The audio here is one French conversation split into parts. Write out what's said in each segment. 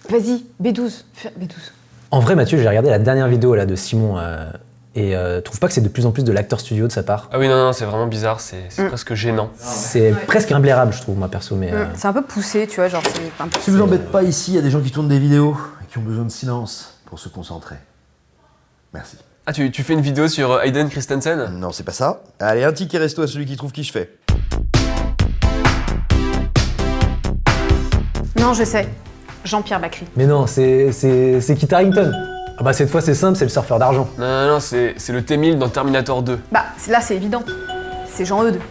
Vas-y, B12. B12. En vrai, Mathieu, j'ai regardé la dernière vidéo là, de Simon et trouve pas que c'est de plus en plus de l'acteur studio de sa part. Ah oui, non, c'est vraiment bizarre, c'est presque gênant. C'est presque imblairable, je trouve, moi perso. Mais, C'est un peu poussé, tu vois, genre c'est un peu... Si vous embêtez pas ici, il y a des gens qui tournent des vidéos et qui ont besoin de silence pour se concentrer. Merci. Ah, tu fais une vidéo sur Hayden Christensen? Non, c'est pas ça. Allez, un ticket resto à celui qui trouve qui je fais. Non, je sais. Jean-Pierre Bacry. Mais non, c'est Kit Harington. Ah bah cette fois c'est simple, c'est le surfeur d'argent. Non, c'est le T-1000 dans Terminator 2. Bah, là, c'est évident. C'est Jean-Eudes.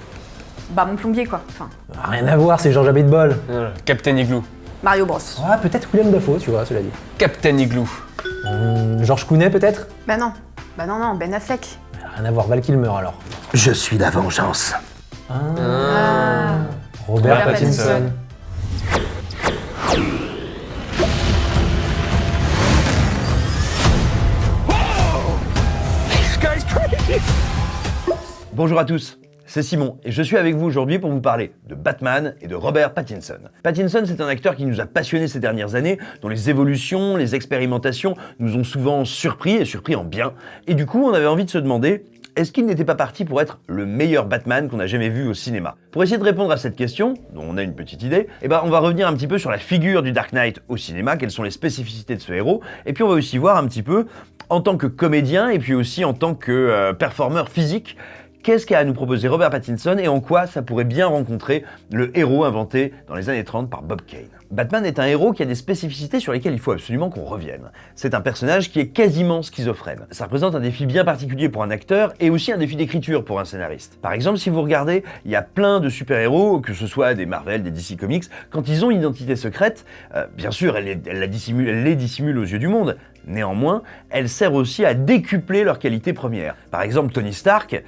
Bah, mon plombier, quoi. Enfin, Rien à voir, c'est George Abitbol. Captain Igloo. Mario Bros. Ah, peut-être William Dafoe, tu vois, cela dit. Captain Igloo. George Clooney peut-être. Bah non, Ben Affleck. Rien à voir, Val Kilmer alors. Je suis la vengeance. Robert Pattinson. Pattinson. Bonjour à tous, c'est Simon et je suis avec vous aujourd'hui pour vous parler de Batman et de Robert Pattinson. Pattinson, c'est un acteur qui nous a passionnés ces dernières années, dont les évolutions, les expérimentations nous ont souvent surpris et surpris en bien. Et du coup, on avait envie de se demander, est-ce qu'il n'était pas parti pour être le meilleur Batman qu'on a jamais vu au cinéma? Pour essayer de répondre à cette question, dont on a une petite idée, on va revenir un petit peu sur la figure du Dark Knight au cinéma, quelles sont les spécificités de ce héros, et puis on va aussi voir un petit peu, en tant que comédien et puis aussi en tant que performeur physique, qu'est-ce qu'a à nous proposer Robert Pattinson et en quoi ça pourrait bien rencontrer le héros inventé dans les années 30 par Bob Kane. Batman est un héros qui a des spécificités sur lesquelles il faut absolument qu'on revienne. C'est un personnage qui est quasiment schizophrène. Ça représente un défi bien particulier pour un acteur et aussi un défi d'écriture pour un scénariste. Par exemple, si vous regardez, il y a plein de super-héros, que ce soit des Marvel, des DC Comics, quand ils ont une identité secrète, bien sûr, elle les dissimule aux yeux du monde. Néanmoins, elle sert aussi à décupler leurs qualités premières. Par exemple, Tony Stark,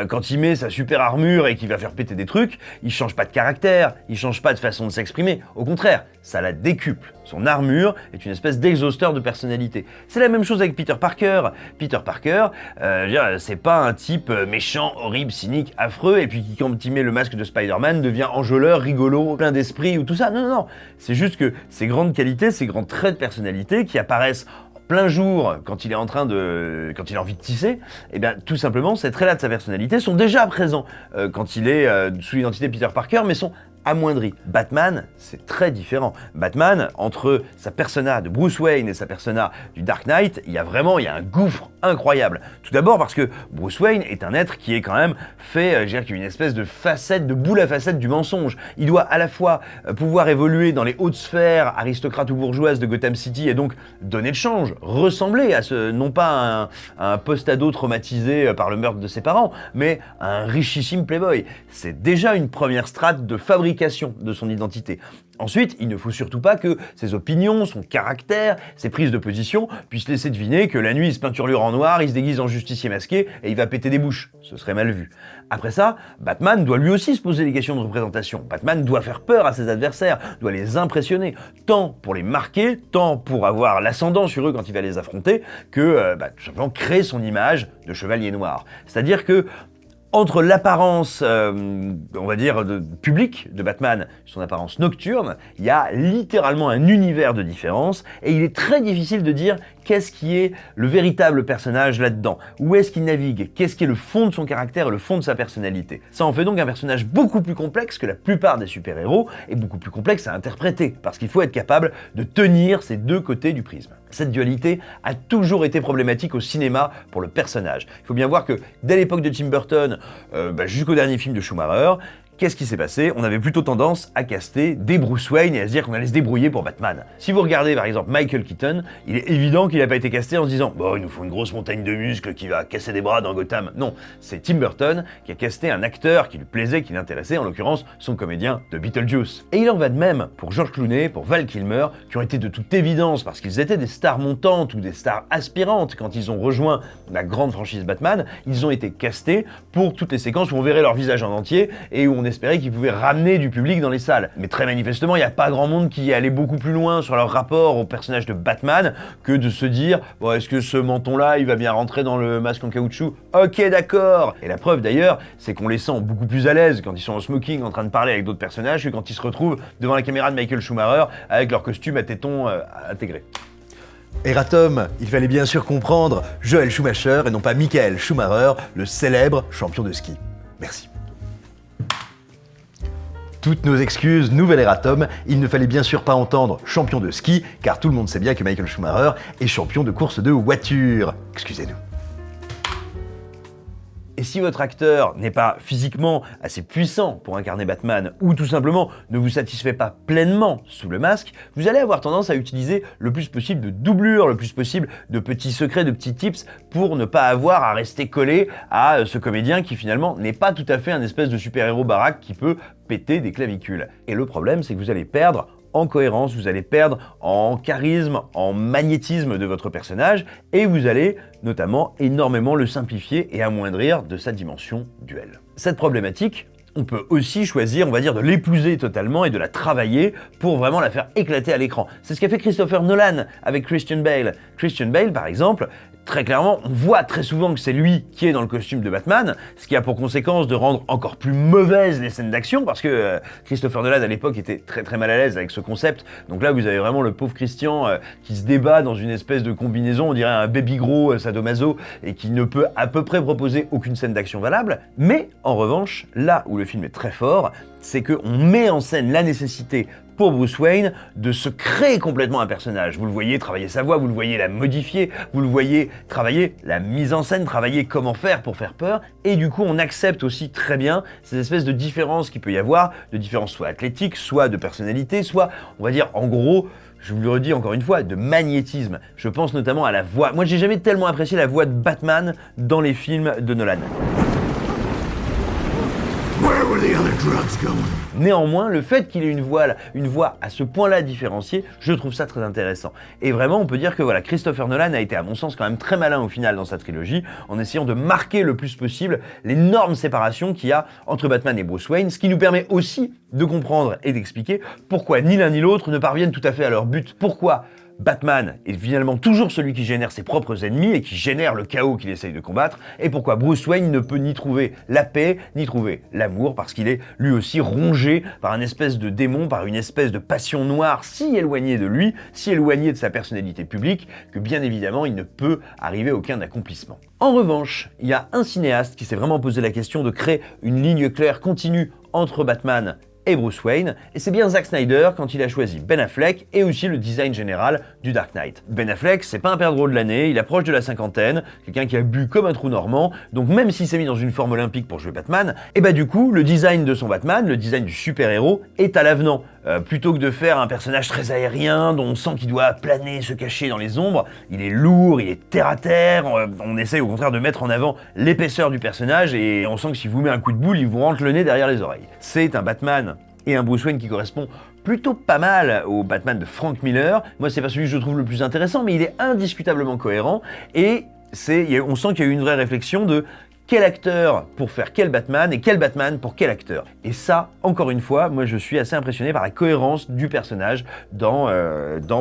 quand il met sa super armure et qu'il va faire péter des trucs, il change pas de caractère, il change pas de façon de s'exprimer. Au contraire, ça la décuple. Son armure est une espèce d'exhausteur de personnalité. C'est la même chose avec Peter Parker. Peter Parker, c'est pas un type méchant, horrible, cynique, affreux, et puis qui, quand il met le masque de Spider-Man, devient enjôleur, rigolo, plein d'esprit ou tout ça. Non. C'est juste que ces grandes qualités, ces grands traits de personnalité qui apparaissent plein jour, quand il a envie de tisser, tout simplement, ces traits-là de sa personnalité sont déjà présents quand il est sous l'identité Peter Parker, mais sont amoindris. Batman, c'est très différent. Batman, entre sa persona de Bruce Wayne et sa persona du Dark Knight, il y a un gouffre incroyable. Tout d'abord parce que Bruce Wayne est un être qui est quand même fait, qui a une espèce de facette, de boule à facette du mensonge. Il doit à la fois pouvoir évoluer dans les hautes sphères aristocrates ou bourgeoises de Gotham City et donc donner le change, ressembler à non pas à un post-ado traumatisé par le meurtre de ses parents, mais à un richissime playboy. C'est déjà une première strate de fabrication de son identité. Ensuite, il ne faut surtout pas que ses opinions, son caractère, ses prises de position puissent laisser deviner que la nuit il se peinturlure en noir, il se déguise en justicier masqué et il va péter des bouches. Ce serait mal vu. Après ça, Batman doit lui aussi se poser des questions de représentation. Batman doit faire peur à ses adversaires, doit les impressionner, tant pour les marquer, tant pour avoir l'ascendant sur eux quand il va les affronter, que tout simplement créer son image de chevalier noir. C'est-à-dire que entre l'apparence, on va dire, publique de Batman, son apparence nocturne, il y a littéralement un univers de différence et il est très difficile de dire qu'est-ce qui est le véritable personnage là-dedans. Où est-ce qu'il navigue? Qu'est-ce qui est le fond de son caractère et le fond de sa personnalité? Ça en fait donc un personnage beaucoup plus complexe que la plupart des super-héros et beaucoup plus complexe à interpréter parce qu'il faut être capable de tenir ces deux côtés du prisme. Cette dualité a toujours été problématique au cinéma pour le personnage. Il faut bien voir que dès l'époque de Tim Burton, jusqu'au dernier film de Schumacher, qu'est-ce qui s'est passé? On avait plutôt tendance à caster des Bruce Wayne et à se dire qu'on allait se débrouiller pour Batman. Si vous regardez par exemple Michael Keaton, il est évident qu'il n'a pas été casté en se disant « Bon, il nous faut une grosse montagne de muscles qui va casser des bras dans Gotham ». Non, c'est Tim Burton qui a casté un acteur qui lui plaisait, qui l'intéressait, en l'occurrence son comédien de Beetlejuice. Et il en va de même pour George Clooney, pour Val Kilmer, qui ont été de toute évidence, parce qu'ils étaient des stars montantes ou des stars aspirantes quand ils ont rejoint la grande franchise Batman, ils ont été castés pour toutes les séquences où on verrait leur visage en entier et où on espérait qu'il pouvait ramener du public dans les salles. Mais très manifestement, il n'y a pas grand monde qui est allé beaucoup plus loin sur leur rapport au personnage de Batman que de se dire « Bon, est-ce que ce menton-là, il va bien rentrer dans le masque en caoutchouc ? Ok, d'accord !» Et la preuve d'ailleurs, c'est qu'on les sent beaucoup plus à l'aise quand ils sont en smoking en train de parler avec d'autres personnages que quand ils se retrouvent devant la caméra de Michael Schumacher avec leur costume à tétons intégrés. Eratom, il fallait bien sûr comprendre Joel Schumacher et non pas Michael Schumacher, le célèbre champion de ski. Merci. Toutes nos excuses, nouvel Eratom, il ne fallait bien sûr pas entendre champion de ski, car tout le monde sait bien que Michael Schumacher est champion de course de voiture. Excusez-nous. Et si votre acteur n'est pas physiquement assez puissant pour incarner Batman, ou tout simplement ne vous satisfait pas pleinement sous le masque, vous allez avoir tendance à utiliser le plus possible de doublures, le plus possible de petits secrets, de petits tips, pour ne pas avoir à rester collé à ce comédien qui finalement n'est pas tout à fait un espèce de super-héros baraque qui peut péter des clavicules. Et le problème, c'est que vous allez perdre en cohérence, vous allez perdre en charisme, en magnétisme de votre personnage, et vous allez notamment énormément le simplifier et amoindrir de sa dimension duel. Cette problématique, on peut aussi choisir, on va dire, de l'épouser totalement et de la travailler pour vraiment la faire éclater à l'écran. C'est ce qu'a fait Christopher Nolan avec Christian Bale. Christian Bale, par exemple, très clairement, on voit très souvent que c'est lui qui est dans le costume de Batman, ce qui a pour conséquence de rendre encore plus mauvaises les scènes d'action, parce que Christopher Nolan à l'époque était très très mal à l'aise avec ce concept. Donc là, vous avez vraiment le pauvre Christian qui se débat dans une espèce de combinaison, on dirait un baby gros sadomaso, et qui ne peut à peu près proposer aucune scène d'action valable. Mais en revanche, là où le film est très fort, c'est qu'on met en scène la nécessité pour Bruce Wayne de se créer complètement un personnage. Vous le voyez travailler sa voix, vous le voyez la modifier, vous le voyez travailler la mise en scène, travailler comment faire pour faire peur, et du coup on accepte aussi très bien ces espèces de différences qu'il peut y avoir, de différences soit athlétiques, soit de personnalité, soit, on va dire, en gros, je vous le redis encore une fois, de magnétisme. Je pense notamment à la voix. Moi j'ai jamais tellement apprécié la voix de Batman dans les films de Nolan. Néanmoins, le fait qu'il ait une voix à ce point-là différenciée, je trouve ça très intéressant. Et vraiment, on peut dire que voilà, Christopher Nolan a été à mon sens quand même très malin au final dans sa trilogie, en essayant de marquer le plus possible l'énorme séparation qu'il y a entre Batman et Bruce Wayne, ce qui nous permet aussi de comprendre et d'expliquer pourquoi ni l'un ni l'autre ne parviennent tout à fait à leur but. Pourquoi Batman est finalement toujours celui qui génère ses propres ennemis et qui génère le chaos qu'il essaye de combattre, et pourquoi Bruce Wayne ne peut ni trouver la paix, ni trouver l'amour, parce qu'il est lui aussi rongé par un espèce de démon, par une espèce de passion noire si éloignée de lui, si éloignée de sa personnalité publique, que bien évidemment il ne peut arriver à aucun accomplissement. En revanche, il y a un cinéaste qui s'est vraiment posé la question de créer une ligne claire continue entre Batman et Bruce Wayne, et c'est bien Zack Snyder quand il a choisi Ben Affleck et aussi le design général du Dark Knight. Ben Affleck, c'est pas un perdreau de l'année, il approche de la cinquantaine, quelqu'un qui a bu comme un trou normand, donc même s'il s'est mis dans une forme olympique pour jouer Batman, et bah du coup, le design de son Batman, le design du super-héros, est à l'avenant. Plutôt que de faire un personnage très aérien, dont on sent qu'il doit planer, se cacher dans les ombres, il est lourd, il est terre à terre, on essaye au contraire de mettre en avant l'épaisseur du personnage, et on sent que si vous met un coup de boule, il vous rentre le nez derrière les oreilles. C'est un Batman et un Bruce Wayne qui correspond plutôt pas mal au Batman de Frank Miller. Moi, c'est pas celui que je trouve le plus intéressant, mais il est indiscutablement cohérent, et on sent qu'il y a eu une vraie réflexion de quel acteur pour faire quel Batman et quel Batman pour quel acteur. Et ça, encore une fois, moi je suis assez impressionné par la cohérence du personnage dans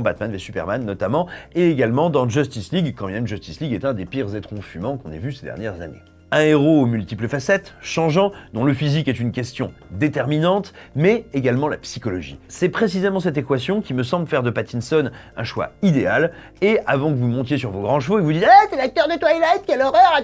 Batman v Superman notamment, et également dans Justice League, quand même Justice League est un des pires étrons fumants qu'on ait vu ces dernières années. Un héros aux multiples facettes, changeant, dont le physique est une question déterminante, mais également la psychologie. C'est précisément cette équation qui me semble faire de Pattinson un choix idéal, et avant que vous montiez sur vos grands chevaux et que vous disiez « Ah, c'est l'acteur de Twilight, quelle horreur !»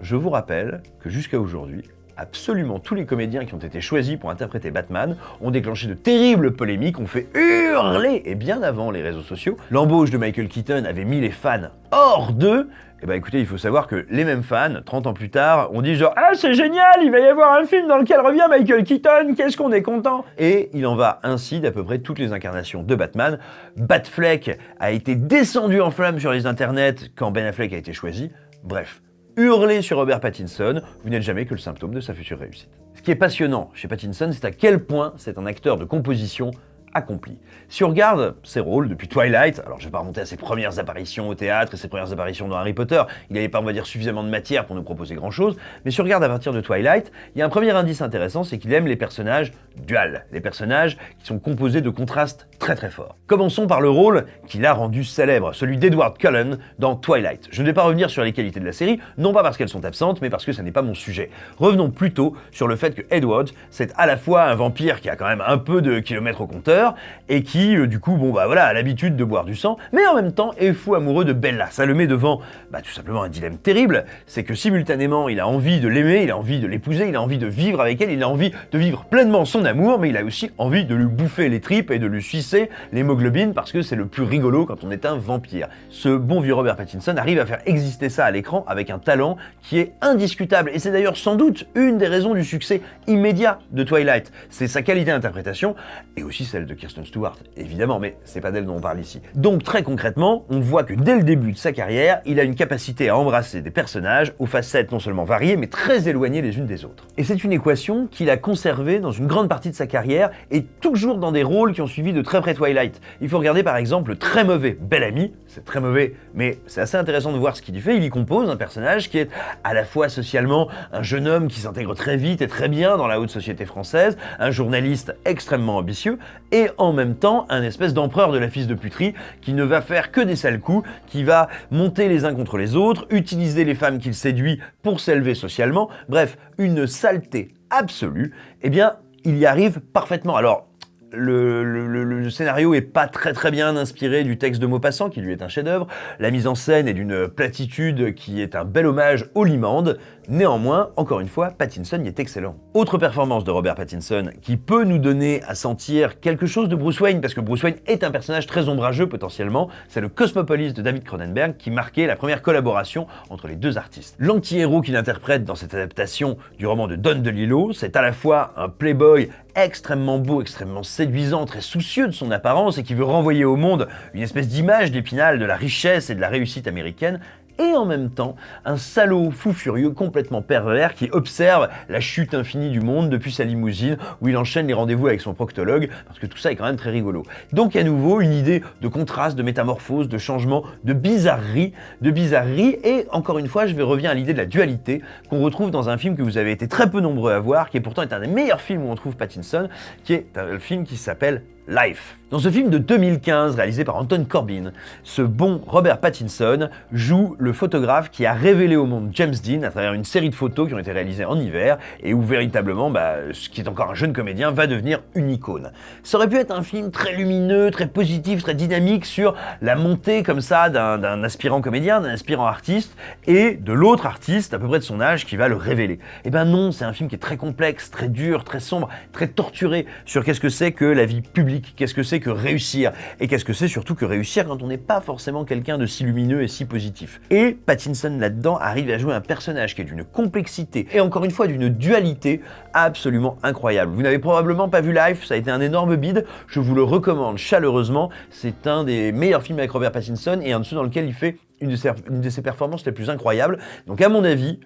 Je vous rappelle que jusqu'à aujourd'hui, absolument tous les comédiens qui ont été choisis pour interpréter Batman ont déclenché de terribles polémiques, ont fait hurler, et bien avant les réseaux sociaux. L'embauche de Michael Keaton avait mis les fans hors d'eux. Et bah écoutez, il faut savoir que les mêmes fans, 30 ans plus tard, ont dit genre « Ah, c'est génial, il va y avoir un film dans lequel revient Michael Keaton, qu'est-ce qu'on est content !» Et il en va ainsi d'à peu près toutes les incarnations de Batman. Batfleck a été descendu en flammes sur les internets quand Ben Affleck a été choisi. Bref, hurler sur Robert Pattinson, vous n'êtes jamais que le symptôme de sa future réussite. Ce qui est passionnant chez Pattinson, c'est à quel point c'est un acteur de composition accompli. Si on regarde ses rôles depuis Twilight, alors je vais pas remonter à ses premières apparitions au théâtre et ses premières apparitions dans Harry Potter, il n'avait pas, on va dire, suffisamment de matière pour nous proposer grand-chose, mais si on regarde à partir de Twilight, il y a un premier indice intéressant, c'est qu'il aime les personnages duals, les personnages qui sont composés de contrastes très très forts. Commençons par le rôle qu'il a rendu célèbre, celui d'Edward Cullen dans Twilight. Je ne vais pas revenir sur les qualités de la série, non pas parce qu'elles sont absentes, mais parce que ça n'est pas mon sujet. Revenons plutôt sur le fait que Edward, c'est à la fois un vampire qui a quand même un peu de kilomètres au compteur, et qui, du coup, bon bah voilà, a l'habitude de boire du sang, mais en même temps est fou amoureux de Bella. Ça le met devant, tout simplement un dilemme terrible, c'est que simultanément, il a envie de l'aimer, il a envie de l'épouser, il a envie de vivre avec elle, il a envie de vivre pleinement son amour, mais il a aussi envie de lui bouffer les tripes et de lui sucer l'hémoglobine, parce que c'est le plus rigolo quand on est un vampire. Ce bon vieux Robert Pattinson arrive à faire exister ça à l'écran avec un talent qui est indiscutable, et c'est d'ailleurs sans doute une des raisons du succès immédiat de Twilight. C'est sa qualité d'interprétation, et aussi celle de Kirsten Stewart, évidemment, mais c'est pas d'elle dont on parle ici. Donc très concrètement, on voit que dès le début de sa carrière, il a une capacité à embrasser des personnages aux facettes non seulement variées, mais très éloignées les unes des autres. Et c'est une équation qu'il a conservée dans une grande partie de sa carrière, et toujours dans des rôles qui ont suivi de très près Twilight. Il faut regarder par exemple le très mauvais Bellamy, c'est très mauvais, mais c'est assez intéressant de voir ce qu'il y fait. Il y compose un personnage qui est à la fois socialement un jeune homme qui s'intègre très vite et très bien dans la haute société française, un journaliste extrêmement ambitieux, et en même temps un espèce d'empereur de la fils de puterie qui ne va faire que des sales coups, qui va monter les uns contre les autres, utiliser les femmes qu'il séduit pour s'élever socialement, bref, une saleté absolue. Eh bien, il y arrive parfaitement. Alors, le scénario est pas très bien inspiré du texte de Maupassant, qui lui est un chef-d'œuvre. La mise en scène est d'une platitude qui est un bel hommage au Limande. Néanmoins, encore une fois, Pattinson y est excellent. Autre performance de Robert Pattinson qui peut nous donner à sentir quelque chose de Bruce Wayne, parce que Bruce Wayne est un personnage très ombrageux potentiellement, c'est le Cosmopolis de David Cronenberg qui marquait la première collaboration entre les deux artistes. L'anti-héros qu'il interprète dans cette adaptation du roman de Don DeLillo, c'est à la fois un playboy extrêmement beau, extrêmement séduisant, très soucieux de son apparence et qui veut renvoyer au monde une espèce d'image d'Épinal de la richesse et de la réussite américaine, et en même temps un salaud fou furieux complètement pervers qui observe la chute infinie du monde depuis sa limousine où il enchaîne les rendez-vous avec son proctologue, parce que tout ça est quand même très rigolo. Donc à nouveau une idée de contraste, de métamorphose, de changement, de bizarrerie, et encore une fois je vais revenir à l'idée de la dualité qu'on retrouve dans un film que vous avez été très peu nombreux à voir, qui est pourtant un des meilleurs films où on trouve Pattinson, qui est un film qui s'appelle Life. Dans ce film de 2015, réalisé par Anton Corbijn, ce bon Robert Pattinson joue le photographe qui a révélé au monde James Dean à travers une série de photos qui ont été réalisées en hiver et où véritablement, ce qui est encore un jeune comédien, va devenir une icône. Ça aurait pu être un film très lumineux, très positif, très dynamique sur la montée comme ça d'un aspirant comédien, d'un aspirant artiste et de l'autre artiste à peu près de son âge qui va le révéler. Eh ben non, c'est un film qui est très complexe, très dur, très sombre, très torturé sur qu'est-ce que c'est que la vie publique, qu'est-ce que c'est que réussir, et qu'est-ce que c'est surtout que réussir quand on n'est pas forcément quelqu'un de si lumineux et si positif. Et Pattinson là-dedans arrive à jouer un personnage qui est d'une complexité et encore une fois d'une dualité absolument incroyable. Vous n'avez probablement pas vu Life, ça a été un énorme bide, je vous le recommande chaleureusement, c'est un des meilleurs films avec Robert Pattinson et un de ceux dans lequel il fait une de ses performances les plus incroyables. Donc à mon avis,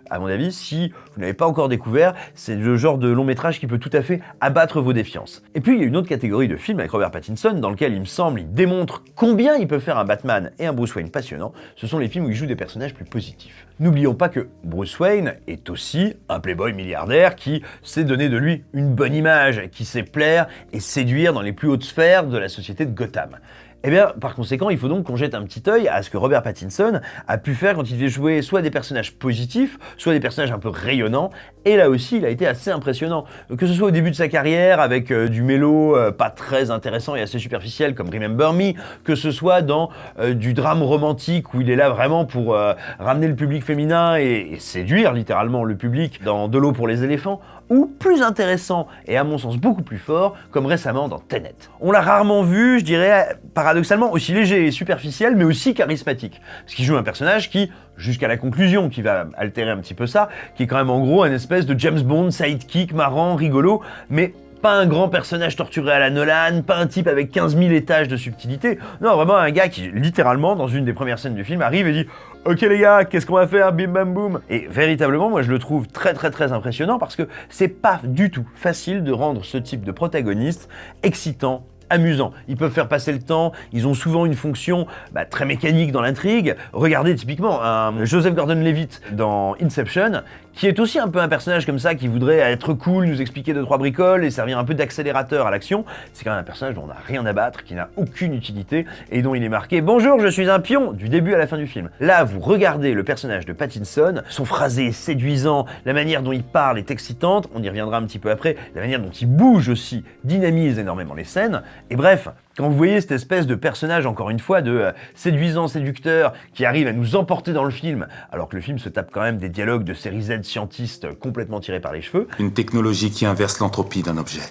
si vous n'avez pas encore découvert, c'est le genre de long métrage qui peut tout à fait abattre vos défiances. Et puis il y a une autre catégorie de films avec Robert Pattinson dans lequel il me semble, il démontre combien il peut faire un Batman et un Bruce Wayne passionnant, ce sont les films où il joue des personnages plus positifs. N'oublions pas que Bruce Wayne est aussi un playboy milliardaire qui sait donner de lui une bonne image, qui sait plaire et séduire dans les plus hautes sphères de la société de Gotham. Eh bien, par conséquent, il faut donc qu'on jette un petit œil à ce que Robert Pattinson a pu faire quand il devait jouer soit des personnages positifs, soit des personnages un peu rayonnants, et là aussi, il a été assez impressionnant. Que ce soit au début de sa carrière, avec du mélo pas très intéressant et assez superficiel, comme Remember Me, que ce soit dans du drame romantique, où il est là vraiment pour ramener le public féminin et séduire littéralement le public dans De l'eau pour les éléphants, ou plus intéressant, et à mon sens beaucoup plus fort, comme récemment dans Tenet. On l'a rarement vu, je dirais, paradoxalement aussi léger et superficiel, mais aussi charismatique. Parce qu'il joue un personnage qui, jusqu'à la conclusion, qui va altérer un petit peu ça, qui est quand même en gros un espèce de James Bond, sidekick, marrant, rigolo, mais pas un grand personnage torturé à la Nolan, pas un type avec 15 000 étages de subtilité, non, vraiment un gars qui, littéralement, dans une des premières scènes du film, arrive et dit « Ok les gars, qu'est-ce qu'on va faire, bim bam boum ?» Et véritablement, moi je le trouve très impressionnant parce que c'est pas du tout facile de rendre ce type de protagoniste excitant, amusants. Ils peuvent faire passer le temps, ils ont souvent une fonction très mécanique dans l'intrigue. Regardez typiquement un Joseph Gordon-Levitt dans Inception, qui est aussi un peu un personnage comme ça, qui voudrait être cool, nous expliquer 2-3 bricoles et servir un peu d'accélérateur à l'action. C'est quand même un personnage dont on n'a rien à battre, qui n'a aucune utilité et dont il est marqué « Bonjour, je suis un pion » du début à la fin du film. Là, vous regardez le personnage de Pattinson, son phrasé est séduisant, la manière dont il parle est excitante, on y reviendra un petit peu après, la manière dont il bouge aussi dynamise énormément les scènes, et bref, quand vous voyez cette espèce de personnage, encore une fois, de séduisant séducteur qui arrive à nous emporter dans le film, alors que le film se tape quand même des dialogues de série Z scientistes complètement tirés par les cheveux. Une technologie qui inverse l'entropie d'un objet.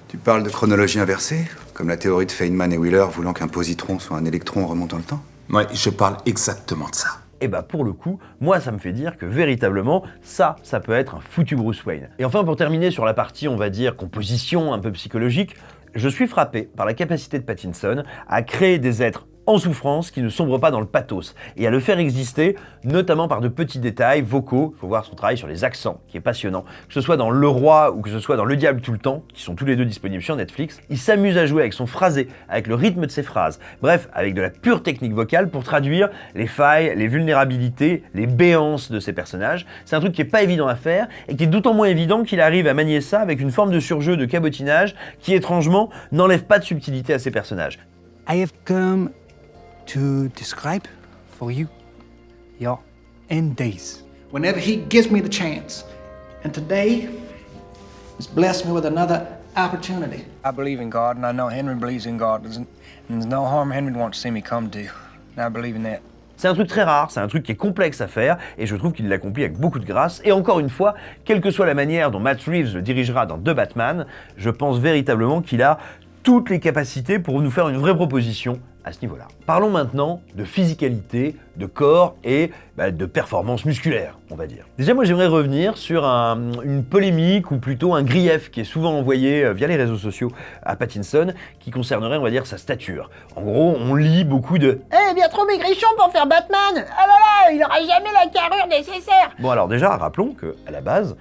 Tu parles de chronologie inversée, comme la théorie de Feynman et Wheeler voulant qu'un positron soit un électron en remontant le temps? Ouais, je parle exactement de ça. Et pour le coup, moi ça me fait dire que véritablement, ça peut être un foutu Bruce Wayne. Et enfin, pour terminer sur la partie, on va dire, composition un peu psychologique, je suis frappé par la capacité de Pattinson à créer des êtres en souffrance qui ne sombrent pas dans le pathos et à le faire exister, notamment par de petits détails vocaux. Il faut voir son travail sur les accents, qui est passionnant. Que ce soit dans Le Roi ou que ce soit dans Le Diable tout le temps, qui sont tous les deux disponibles sur Netflix, il s'amuse à jouer avec son phrasé, avec le rythme de ses phrases, bref, avec de la pure technique vocale pour traduire les failles, les vulnérabilités, les béances de ses personnages. C'est un truc qui est pas évident à faire et qui est d'autant moins évident qu'il arrive à manier ça avec une forme de surjeu, de cabotinage qui, étrangement, n'enlève pas de subtilité à ses personnages. I have come to describe for you your end days. Whenever he gives me the chance. And today, he's blessed me with another opportunity. I believe in God, and I know Henry believes in God, and there's no harm Henry wants to see me come to. And I believe in that. C'est un truc très rare, c'est un truc qui est complexe à faire, et je trouve qu'il l'accomplit avec beaucoup de grâce. Et encore une fois, quelle que soit la manière dont Matt Reeves le dirigera dans The Batman, je pense véritablement qu'il a toutes les capacités pour nous faire une vraie proposition à ce niveau-là. Parlons maintenant de physicalité, de corps et de performance musculaire, on va dire. Déjà, moi j'aimerais revenir sur une polémique ou plutôt un grief qui est souvent envoyé via les réseaux sociaux à Pattinson, qui concernerait, on va dire, sa stature. En gros, on lit beaucoup de « Eh, bien trop maigrichon pour faire Batman! Ah là là, il n'aura jamais la carrure nécessaire !» Bon alors déjà, rappelons qu'à la base,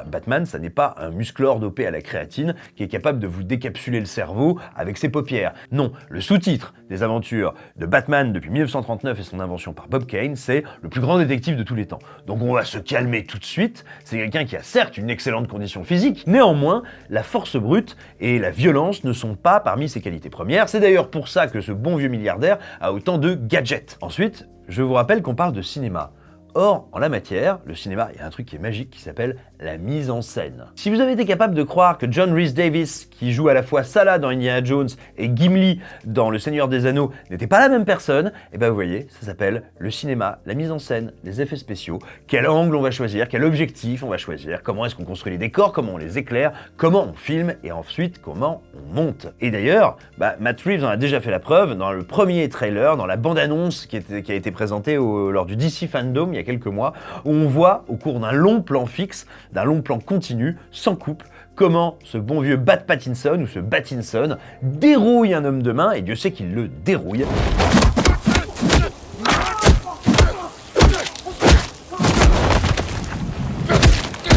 Batman, ça n'est pas un musclore dopé à la créatine qui est capable de vous décapsuler le cerveau avec ses paupières. Non, le sous-titre des aventures de Batman depuis 1939 et son invention par Bob Kane, c'est le plus grand détective de tous les temps. Donc on va se calmer tout de suite, c'est quelqu'un qui a certes une excellente condition physique, néanmoins, la force brute et la violence ne sont pas parmi ses qualités premières, c'est d'ailleurs pour ça que ce bon vieux milliardaire a autant de gadgets. Ensuite, je vous rappelle qu'on parle de cinéma. Or, en la matière, le cinéma, il y a un truc qui est magique qui s'appelle la mise en scène. Si vous avez été capable de croire que John Rhys Davies, qui joue à la fois Salah dans Indiana Jones et Gimli dans Le Seigneur des Anneaux, n'était pas la même personne, et vous voyez, ça s'appelle le cinéma, la mise en scène, les effets spéciaux, quel angle on va choisir, quel objectif on va choisir, comment est-ce qu'on construit les décors, comment on les éclaire, comment on filme et ensuite comment on monte. Et d'ailleurs, Matt Reeves en a déjà fait la preuve dans le premier trailer, dans la bande-annonce qui a été présentée lors du DC Fandom il y a quelques mois, où on voit au cours d'un long plan fixe, d'un long plan continu, sans coupe, comment ce bon vieux Pattinson ou ce Battinson dérouille un homme de main, et Dieu sait qu'il le dérouille.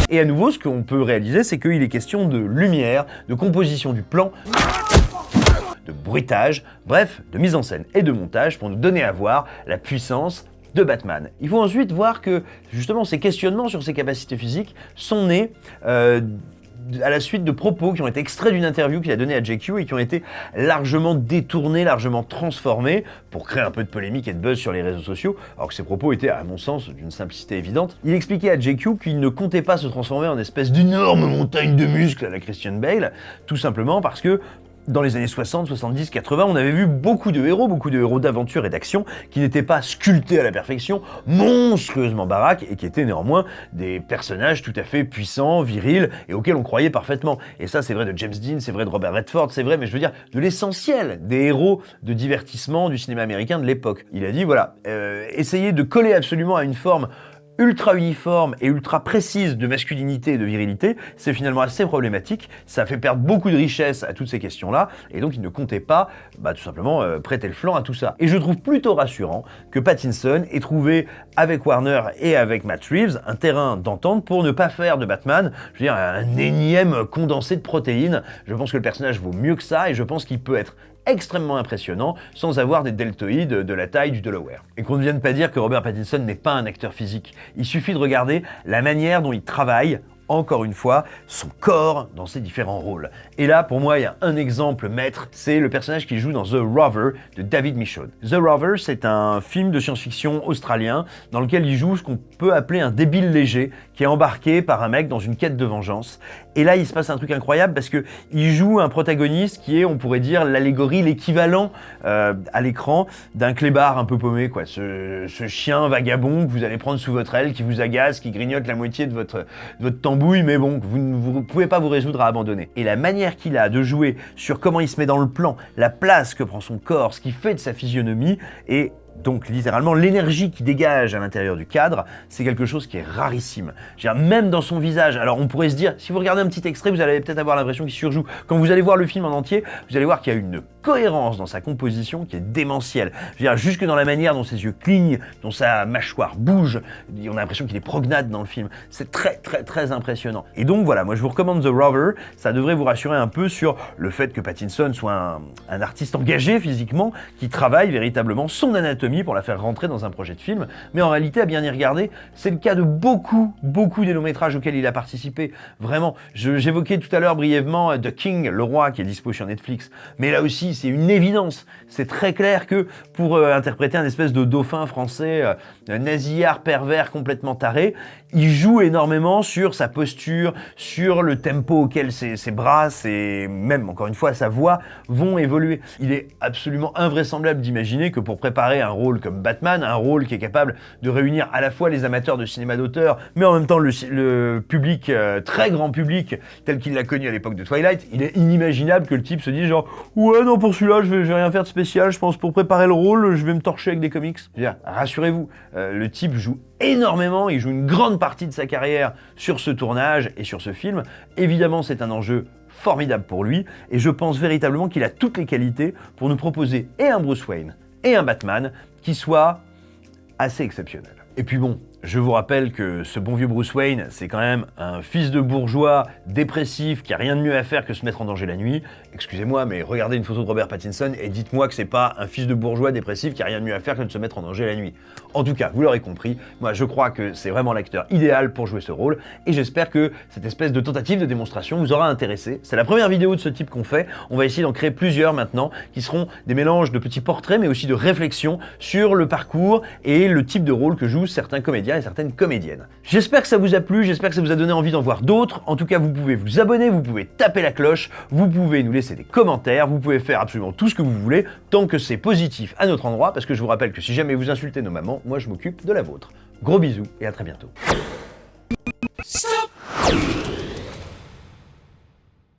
Et à nouveau, ce qu'on peut réaliser, c'est qu'il est question de lumière, de composition du plan, de bruitage, bref, de mise en scène et de montage pour nous donner à voir la puissance de Batman. Il faut ensuite voir que, justement, ces questionnements sur ses capacités physiques sont nés à la suite de propos qui ont été extraits d'une interview qu'il a donnée à JQ et qui ont été largement détournés, largement transformés pour créer un peu de polémique et de buzz sur les réseaux sociaux, alors que ces propos étaient, à mon sens, d'une simplicité évidente. Il expliquait à JQ qu'il ne comptait pas se transformer en espèce d'énorme montagne de muscles à la Christian Bale, tout simplement parce que dans les années 60, 70, 80, on avait vu beaucoup de héros d'aventure et d'action qui n'étaient pas sculptés à la perfection, monstrueusement baraques, et qui étaient néanmoins des personnages tout à fait puissants, virils, et auxquels on croyait parfaitement. Et ça, c'est vrai de James Dean, c'est vrai de Robert Redford, c'est vrai, mais je veux dire, de l'essentiel des héros de divertissement du cinéma américain de l'époque. Il a dit, voilà, essayez de coller absolument à une forme ultra uniforme et ultra précise de masculinité et de virilité, c'est finalement assez problématique. Ça fait perdre beaucoup de richesse à toutes ces questions-là, et donc il ne comptait pas, tout simplement, prêter le flanc à tout ça. Et je trouve plutôt rassurant que Pattinson ait trouvé, avec Warner et avec Matt Reeves, un terrain d'entente pour ne pas faire de Batman, je veux dire, un énième condensé de protéines. Je pense que le personnage vaut mieux que ça, et je pense qu'il peut être extrêmement impressionnant sans avoir des deltoïdes de la taille du Delaware. Et qu'on ne vienne pas dire que Robert Pattinson n'est pas un acteur physique. Il suffit de regarder la manière dont il travaille, encore une fois, son corps dans ses différents rôles. Et là, pour moi, il y a un exemple maître, c'est le personnage qu'il joue dans The Rover de David Michôd. The Rover, c'est un film de science-fiction australien dans lequel il joue ce qu'on peut appeler un débile léger qui est embarqué par un mec dans une quête de vengeance. Et là, il se passe un truc incroyable parce que il joue un protagoniste qui est, on pourrait dire, l'allégorie, l'équivalent à l'écran d'un clébard un peu paumé, quoi. Ce chien vagabond que vous allez prendre sous votre aile, qui vous agace, qui grignote la moitié de votre tambouille, mais bon, vous ne pouvez pas vous résoudre à abandonner. Et la manière qu'il a de jouer sur comment il se met dans le plan, la place que prend son corps, ce qu'il fait de sa physionomie, et donc littéralement l'énergie qui dégage à l'intérieur du cadre, c'est quelque chose qui est rarissime. Je veux dire, même dans son visage, alors on pourrait se dire, si vous regardez un petit extrait, vous allez peut-être avoir l'impression qu'il surjoue. Quand vous allez voir le film en entier, vous allez voir qu'il y a une cohérence dans sa composition qui est démentielle. Je veux dire, jusque dans la manière dont ses yeux clignent, dont sa mâchoire bouge, on a l'impression qu'il est prognate dans le film. C'est très très très impressionnant. Et donc voilà, moi je vous recommande The Rover, ça devrait vous rassurer un peu sur le fait que Pattinson soit un artiste engagé physiquement, qui travaille véritablement son anatomie pour la faire rentrer dans un projet de film, mais en réalité, à bien y regarder, c'est le cas de beaucoup des longs-métrages auxquels il a participé. Vraiment, j'évoquais tout à l'heure brièvement The King, le roi, qui est dispo sur Netflix, mais là aussi, c'est une évidence. C'est très clair que pour interpréter un espèce de dauphin français, nasillard pervers complètement taré, il joue énormément sur sa posture, sur le tempo auquel ses bras, et même, encore une fois, sa voix vont évoluer. Il est absolument invraisemblable d'imaginer que pour préparer un rôle comme Batman, un rôle qui est capable de réunir à la fois les amateurs de cinéma d'auteur, mais en même temps le public, très grand public, tel qu'il l'a connu à l'époque de Twilight, il est inimaginable que le type se dise genre « Ouais, non, pour celui-là, je vais rien faire de spécial, je pense pour préparer le rôle, je vais me torcher avec des comics. » Rassurez-vous, le type joue énormément, il joue une grande partie de sa carrière sur ce tournage et sur ce film. Évidemment, c'est un enjeu formidable pour lui, et je pense véritablement qu'il a toutes les qualités pour nous proposer et un Bruce Wayne et un Batman qui soit assez exceptionnel. Et puis bon, je vous rappelle que ce bon vieux Bruce Wayne, c'est quand même un fils de bourgeois dépressif qui a rien de mieux à faire que se mettre en danger la nuit. Excusez-moi, mais regardez une photo de Robert Pattinson et dites-moi que c'est pas un fils de bourgeois dépressif qui a rien de mieux à faire que de se mettre en danger la nuit. En tout cas, vous l'aurez compris, moi je crois que c'est vraiment l'acteur idéal pour jouer ce rôle, et j'espère que cette espèce de tentative de démonstration vous aura intéressé. C'est la première vidéo de ce type qu'on fait, on va essayer d'en créer plusieurs maintenant, qui seront des mélanges de petits portraits, mais aussi de réflexions sur le parcours et le type de rôle que jouent certains comédiens et certaines comédiennes. J'espère que ça vous a plu, j'espère que ça vous a donné envie d'en voir d'autres. En tout cas, vous pouvez vous abonner, vous pouvez taper la cloche, vous pouvez nous laisser des commentaires, vous pouvez faire absolument tout ce que vous voulez, tant que c'est positif à notre endroit, parce que je vous rappelle que si jamais vous insultez nos mamans, moi je m'occupe de la vôtre. Gros bisous et à très bientôt. Stop.